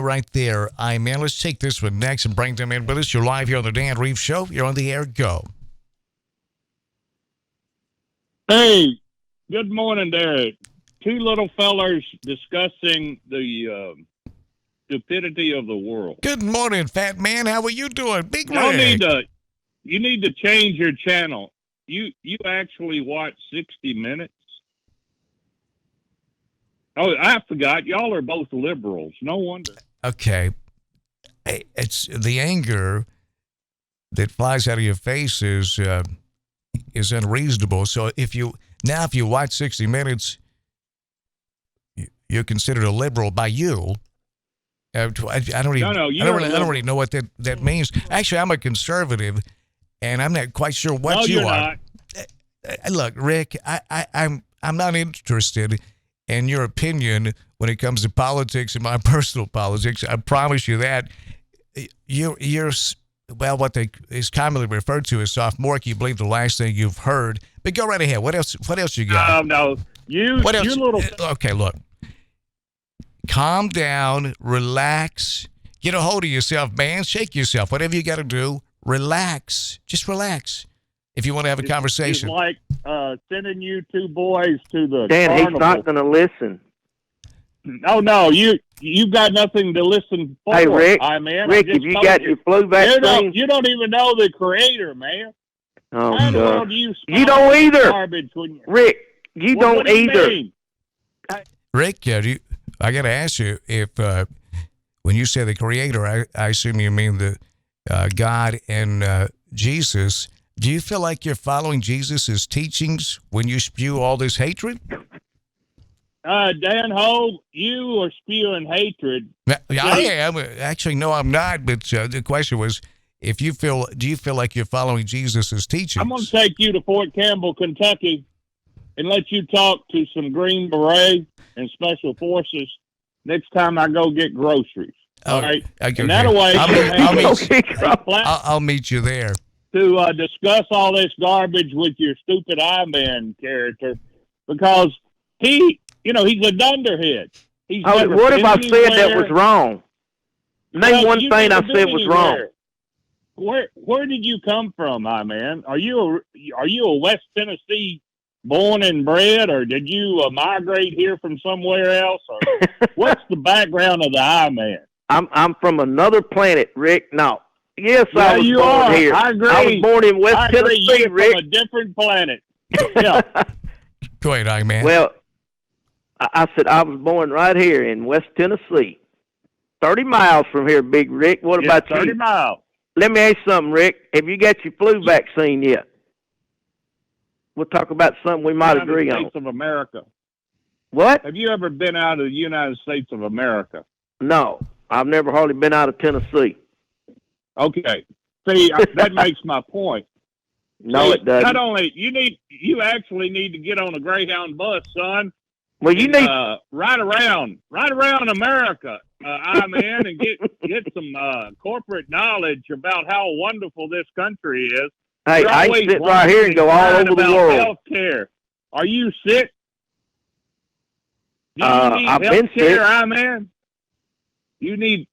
right there. Man, let's take this one next and bring them in with us. You're live here on the Dan Reeves Show. You're on the air. Go. Hey, good morning there. Two little fellers discussing the stupidity of the world. Good morning, fat man. How are you doing? Big You Rig. need to change your channel. You actually watch 60 Minutes? Oh, I forgot. Y'all are both liberals. No wonder. Okay. It's the anger that flies out of your face is unreasonable. So if you watch 60 Minutes, you're considered a liberal by you. I don't really know what that means. Actually, I'm a conservative, and I'm not quite sure what you are. Not. Look, Rick, I'm not interested in your opinion when it comes to politics and my personal politics. I promise you that. You're what is commonly referred to as sophomoric. You believe the last thing you've heard. But go right ahead. What else you got? No. What else? Okay, look. Calm down, relax, get a hold of yourself, man. Shake yourself. Whatever you got to do, relax. Just relax. If you want to have a conversation. It's like sending you two boys to the Dan, carnival. he's not going to listen. Oh, no, you've got nothing to listen for. Hey, Rick, man. Rick, have you got your flu vaccine? You don't even know the creator, man. Oh, How in the God. world do you don't either. Rick, you don't either. Rick, I got to ask you, if when you say the creator, I assume you mean the God and Jesus. Do you feel like you're following Jesus' teachings when you spew all this hatred? Dan Ho, you are spewing hatred. I am. Actually, no, I'm not. But the question was, do you feel like you're following Jesus' teachings? I'm going to take you to Fort Campbell, Kentucky, and let you talk to some Green Beret and Special Forces next time I go get groceries. All right? Okay. And that way, I'll meet you there. To discuss all this garbage with your stupid I-Man character, because he's a dunderhead. What if I said that was wrong? Name one thing I said was wrong. Where did you come from, I-Man? Are you a West Tennessee born and bred, or did you migrate here from somewhere else? Or what's the background of the I-Man? I'm from another planet, Rick. No. Yes, yeah, I was born here. I agree. I was born in West Tennessee, You're Rick. From a different planet. Yeah. Go ahead, I-Man. Well, I said I was born right here in West Tennessee. 30 miles from here, Big Rick. What about 30 you? 30 miles. Let me ask you something, Rick. Have you got your flu vaccine yet? We'll talk about something we might agree on. United States of America. What? Have you ever been out of the United States of America? No. I've never hardly been out of Tennessee. Okay. See, that makes my point. No, it doesn't. Not only you actually need to get on a Greyhound bus, son. Well, you need ride around America, man, and get some corporate knowledge about how wonderful this country is. Hey, I can sit right here and go all over the world. Healthcare. Are you sick? Do you need I've been sick, man. You need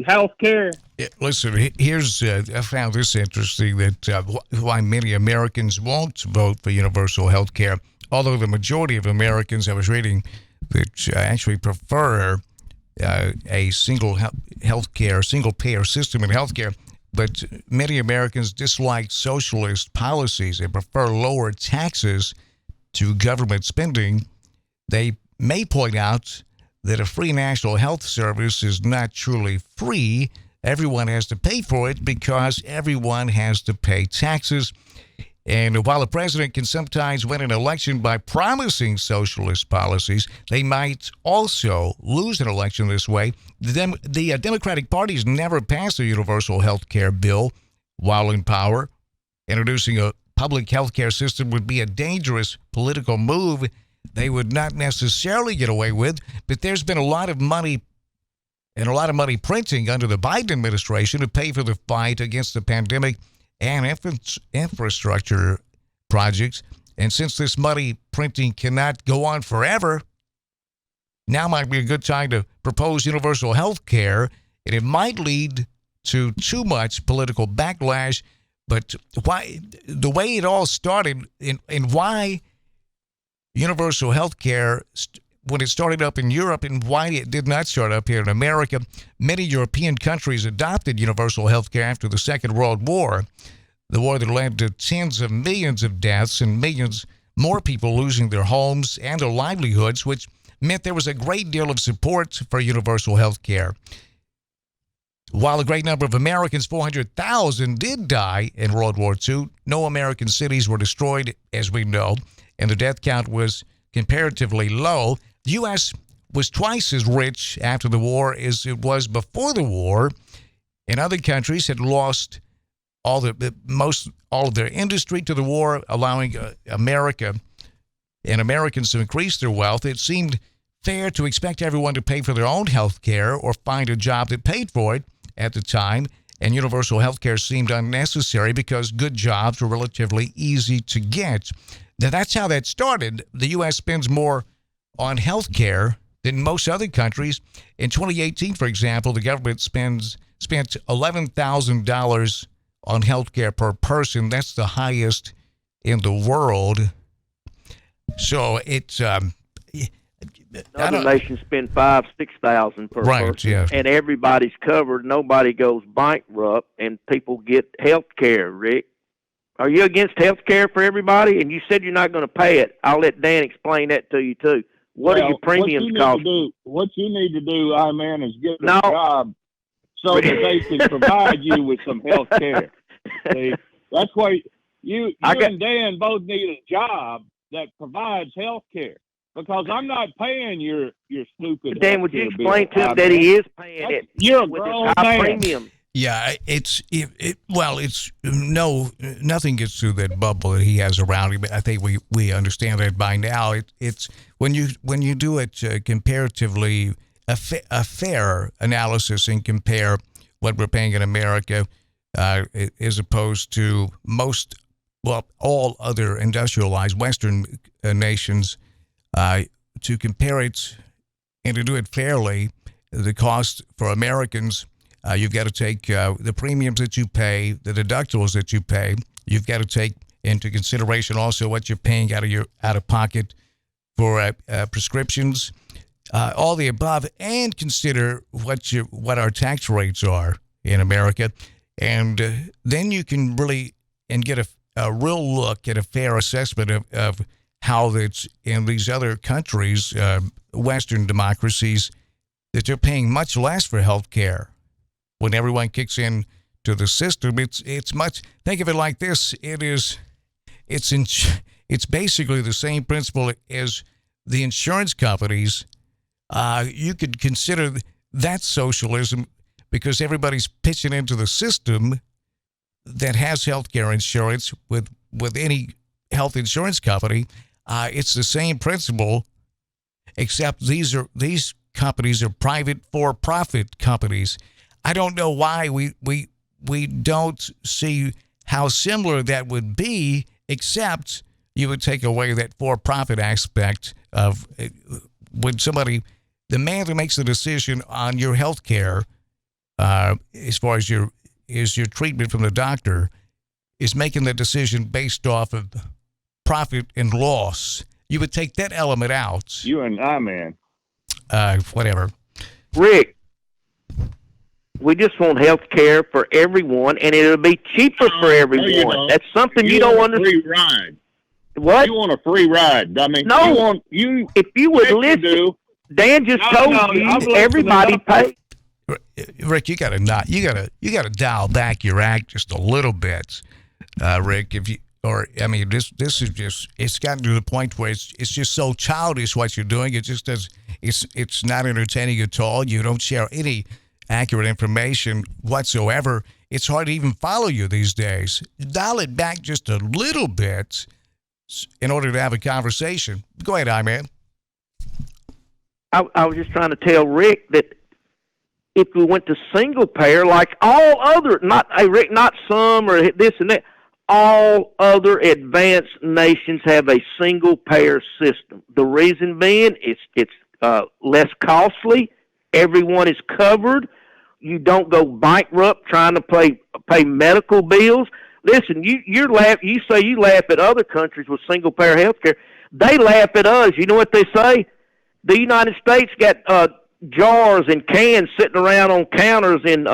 health care. Yeah, listen, here's I found this interesting that why many Americans won't vote for universal health care, although the majority of Americans, I was reading, that actually prefer a single payer system in health care. But many Americans dislike socialist policies. They prefer lower taxes to government spending. They may point out that a free national health service is not truly free. Everyone has to pay for it because everyone has to pay taxes. And while a president can sometimes win an election by promising socialist policies, they might also lose an election this way. The Democratic Party's never passed a universal health care bill while in power. Introducing a public health care system would be a dangerous political move they would not necessarily get away with, but there's been a lot of money printing under the Biden administration to pay for the fight against the pandemic and infrastructure projects. And since this money printing cannot go on forever, now might be a good time to propose universal health care, and it might lead to too much political backlash. But why the way it all started and why universal health care, when it started up in Europe and why it did not start up here in America, many European countries adopted universal health care after the Second World War, the war that led to tens of millions of deaths and millions more people losing their homes and their livelihoods, which meant there was a great deal of support for universal health care. While a great number of Americans, 400,000, did die in World War II, no American cities were destroyed, as we know, and the death count was comparatively low. The U.S. was twice as rich after the war as it was before the war, and other countries had lost all of their industry to the war, allowing America and Americans to increase their wealth. It seemed fair to expect everyone to pay for their own health care or find a job that paid for it at the time, and universal health care seemed unnecessary because good jobs were relatively easy to get. Now, that's how that started. The U.S. spends more on health care than most other countries. In 2018, for example, the government spent $11,000 on health care per person. That's the highest in the world. So it's other nations spend $5,000-6,000 per person, yeah. And everybody's covered. Nobody goes bankrupt, and people get health care. Rick, are you against health care for everybody? And you said you're not going to pay it. I'll let Dan explain that to you too. What are your premiums cost? What you need to do, man, is get a job so that they can provide you with some health care. See, that's why you and Dan both need a job that provides health care. Because I'm not paying your stupid. Dan, would you explain to him that he is paying it? You're a grown man. Premium. Yeah, nothing gets through that bubble that he has around him. I think we understand that by now. It's when you do it comparatively a fair analysis and compare what we're paying in America as opposed to all other industrialized Western nations. To compare it and to do it fairly, the cost for Americans, you've got to take the premiums that you pay, the deductibles that you pay. You've got to take into consideration also what you're paying out of pocket for prescriptions, all the above, and consider what our tax rates are in America, and then you can really get a real look at a fair assessment of how it's in these other countries, Western democracies, that they're paying much less for health care. When everyone kicks in to the system, it's much. Think of it like this: it's basically the same principle as the insurance companies. You could consider that socialism because everybody's pitching into the system that has health care insurance with any health insurance company. It's the same principle, except these companies are private for-profit companies. I don't know why we don't see how similar that would be, except you would take away that for-profit aspect of when the man who makes the decision on your health care, as far as your treatment from the doctor, is making the decision based off of profit and loss. You would take that element out. You and I, man. Whatever. Rick, we just want health care for everyone, and it'll be cheaper for everyone. That's something you don't understand. Free ride. What? You want a free ride? I mean, no. If you would listen, Dan just told you everybody pays. Rick, you gotta dial back your act just a little bit, Rick. This is just, it's gotten to the point where it's just so childish what you're doing. It just does. It's not entertaining at all. You don't share any accurate information whatsoever. It's hard to even follow you these days. Dial it back just a little bit in order to have a conversation. Go ahead, I-Man. I was just trying to tell Rick that if we went to single payer, like all other, not some or this and that, all other advanced nations have a single payer system. The reason being, it's less costly. Everyone is covered. You don't go bankrupt trying to pay medical bills. Listen, you say you laugh at other countries with single payer health care. They laugh at us. You know what they say? The United States got jars and cans sitting around on counters in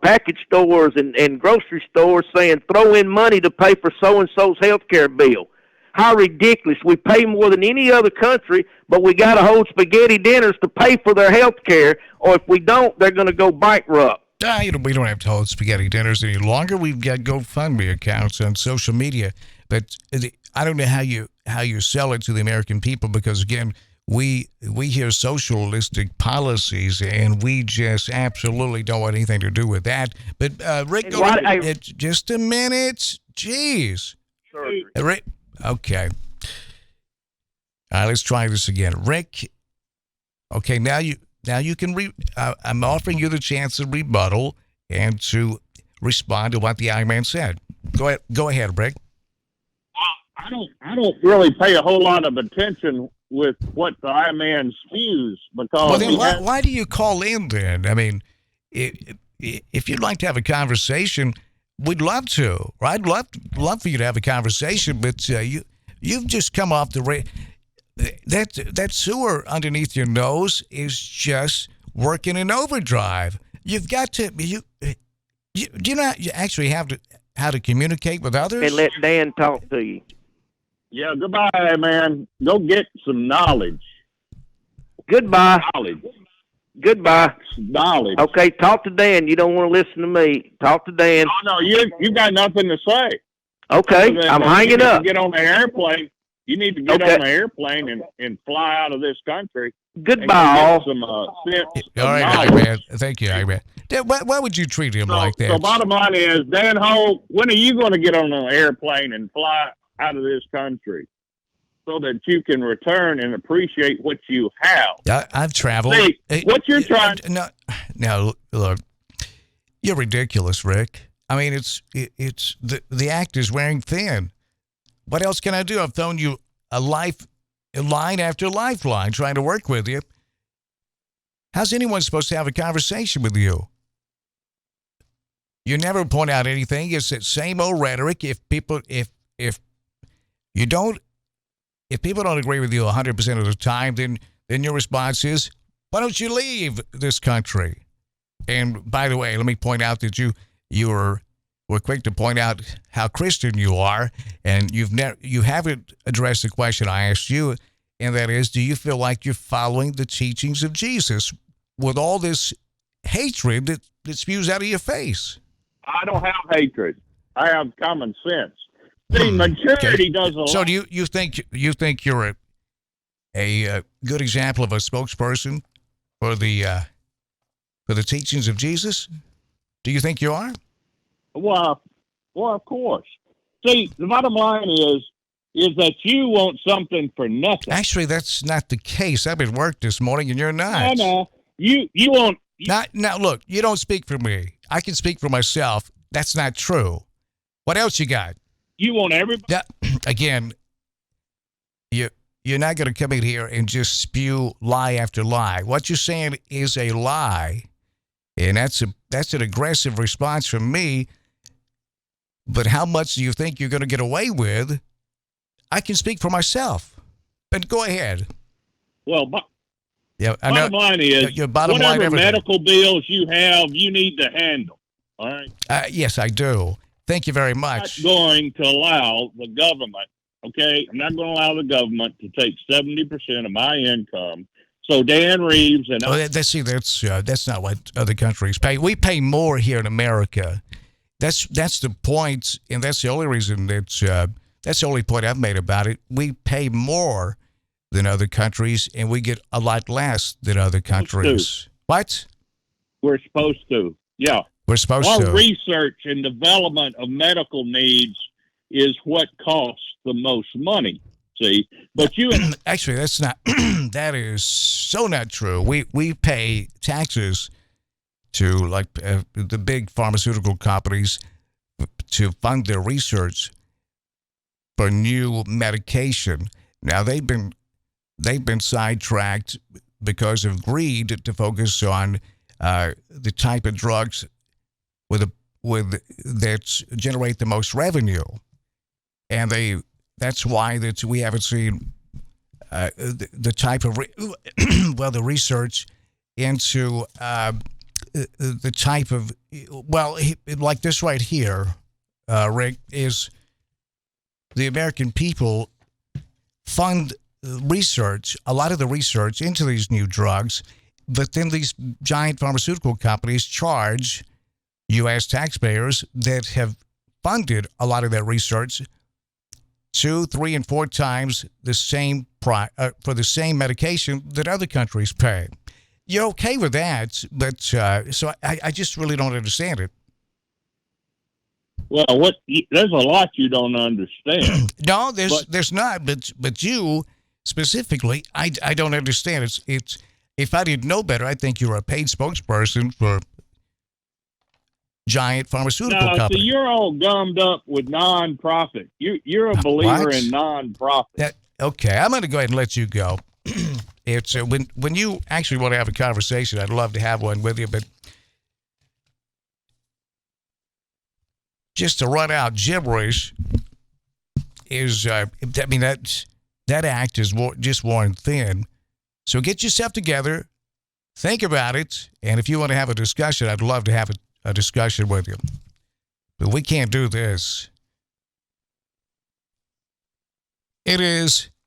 package stores and grocery stores saying, throw in money to pay for so-and-so's health care bill. How ridiculous. We pay more than any other country, but we got to hold spaghetti dinners to pay for their health care, or if we don't, they're going to go bankrupt. We don't have to hold spaghetti dinners any longer. We've got GoFundMe accounts on social media. But I don't know how you sell it to the American people, because, again, we hear socialistic policies, and we just absolutely don't want anything to do with that. But, Rick, just a minute. Jeez. Rick, okay. All right, let's try this again. Rick, okay, now you can I'm offering you the chance to rebuttal and to respond to what the Iron said. Go ahead, Rick. I don't really pay a whole lot of attention with what the Iron spews, because. Well, then why do you call in then? I mean, if you'd like to have a conversation, we'd love to. I'd love for you to have a conversation, but you've just come off the that sewer underneath your nose is just working in overdrive. You've got to do you not actually have to how to communicate with others? And let Dan talk to you. Yeah, goodbye, man. Go get some knowledge. Goodbye. Goodbye. Knowledge. Okay, talk to Dan. You don't want to listen to me. Talk to Dan. Oh, no, you got nothing to say. Okay, I'm hanging up. Get on the airplane. You need to get on the airplane and fly out of this country. Goodbye, all. All right, man. Thank you, man. Why would you treat him like that? So bottom line is, Dan Holt, when are you going to get on an airplane and fly out of this country so that you can return and appreciate what you have? I've traveled. See, what you're trying... No, look, you're ridiculous, Rick. I mean, it's the act is wearing thin. What else can I do? I've thrown you a line after lifeline trying to work with you. How's anyone supposed to have a conversation with you? You never point out anything. It's that same old rhetoric. If people don't agree with you 100% of the time, then your response is, why don't you leave this country? And by the way, let me point out that we're quick to point out how Christian you are, and you haven't addressed the question I asked you, and that is, do you feel like you're following the teachings of Jesus with all this hatred that spews out of your face? I don't have hatred. I have common sense. See, maturity does a lot. So do you think you're a good example of a spokesperson for the teachings of Jesus? Do you think you are? Well, of course. See, the bottom line is that you want something for nothing. Actually, that's not the case. I've been work this morning, and you're not. No. You want... Now, look, you don't speak for me. I can speak for myself. That's not true. What else you got? You want everybody... Yeah, again, you're not going to come in here and just spew lie after lie. What you're saying is a lie, and that's an aggressive response from me. But how much do you think you're going to get away with? I can speak for myself. But go ahead. Well, bottom line is, whatever medical bills you have, you need to handle. All right? Yes, I do. Thank you very much. I'm not going to allow the government, okay? I'm not going to allow the government to take 70% of my income. So Dan Reaves and... that's not what other countries pay. We pay more here in America. That's the point, and that's the only reason that's the only point I've made about it. We pay more than other countries, and we get a lot less than other countries. What? We're supposed to, yeah. We're supposed to. Our research and development of medical needs is what costs the most money. See, but you actually, that's not. That is so not true. We pay taxes to the big pharmaceutical companies to fund their research for new medication. Now they've been sidetracked because of greed to focus on the type of drugs with that generate the most revenue, and that's why that we haven't seen the type of the research into the type of like this right here, Rick, is the American people fund research, a lot of the research into these new drugs, but then these giant pharmaceutical companies charge U.S. taxpayers that have funded a lot of that research 2, 3, and 4 times the same for the same medication that other countries pay. You're okay with that, but so I just really don't understand it. Well, there's a lot you don't understand. No, there's not, but you specifically, I don't understand. It's if I didn't know better, I think you're a paid spokesperson for giant pharmaceutical company. So you're all gummed up with nonprofit. You're a believer in nonprofit. Okay, I'm going to go ahead and let you go. It's when you actually want to have a conversation, I'd love to have one with you, but just to run out gibberish is, I mean, that act is just worn thin. So get yourself together, think about it, and if you want to have a discussion, I'd love to have a discussion with you. But we can't do this. It is